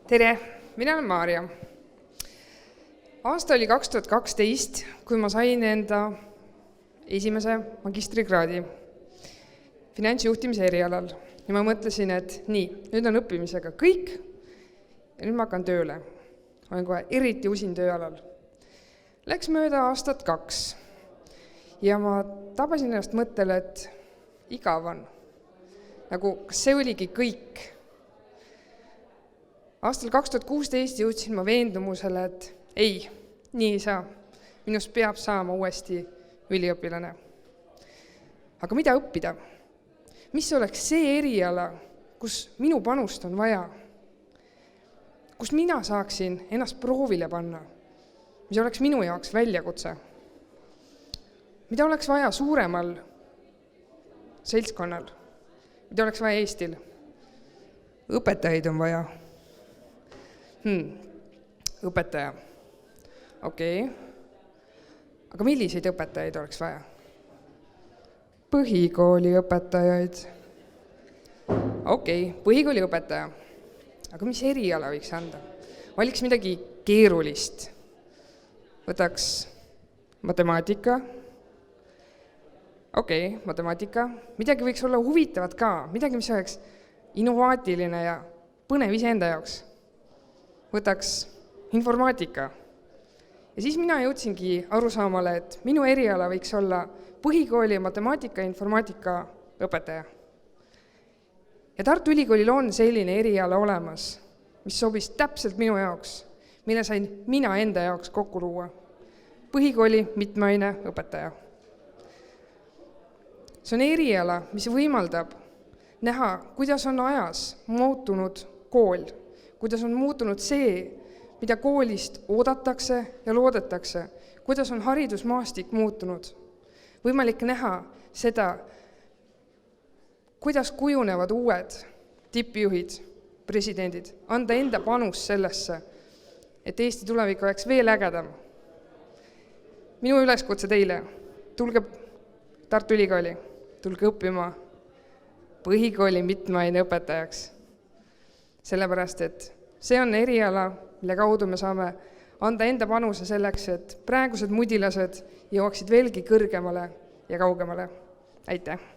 Tere, mina olen Maarja. Aasta oli 2012, kui ma sain enda esimese magistrikraadi finantsjuhtimise erialal. Ja ma mõtlesin, et nii, nüüd on õppimisega kõik ja nüüd ma hakkan tööle. Olen kohe eriti usin tööalal. Läks mööda aastat 2 ja ma tabasin ennast mõttele, et igav on. Nagu, kas see oligi kõik? Aastal 2016 jõudsin ma veendumusele, et ei, nii ei saa. Minust peab saama uuesti üliõpilane. Aga mida õppida? Mis oleks see eriala, kus minu panust on vaja? Kus mina saaksin ennast proovile panna? Mis oleks minu jaoks väljakutse? Mida oleks vaja suuremal seltskonnal? Mida oleks vaja Eestil? Õpetajaid on vaja. Õpetaja. Okei. Aga milliseid õpetajaid oleks vaja? Põhikooli õpetajaid. Okei, põhikooli õpetaja. Aga mis eriala võiks anda? Valiks midagi keerulist. Võtaks matemaatika. Okei, matemaatika. Midagi võiks olla huvitavat ka. Midagi, mis oleks innovaatiline ja põnev iseenda jaoks. Võtaks informaatika. Ja siis mina jõudsingi arusaamale, et minu eriala võiks olla põhikooli matemaatika ja informaatika õpetaja. Ja Tartu Ülikoolil on selline eriala olemas, mis sobis täpselt minu jaoks, mille sain mina enda jaoks kokku luua. Põhikooli mitmeaine õpetaja. See on eriala, mis võimaldab näha, kuidas on ajas muutunud kool, kuidas on muutunud see, mida koolist oodatakse ja loodetakse, kuidas on haridusmaastik muutunud. Võimalik näha seda, kuidas kujunevad uued tippjuhid, presidendid, anda enda panus sellesse, et Eesti tulevik oleks veel ägedam. Minu üleskutse teile, tulge Tartu Ülikooli, tulge õppima põhikooli mitmeaine õpetajaks. Sellepärast, et see on eriala, mille kaudu me saame anda enda panuse selleks, et praegused mudilased jõuaksid veelgi kõrgemale ja kaugemale. Aitäh!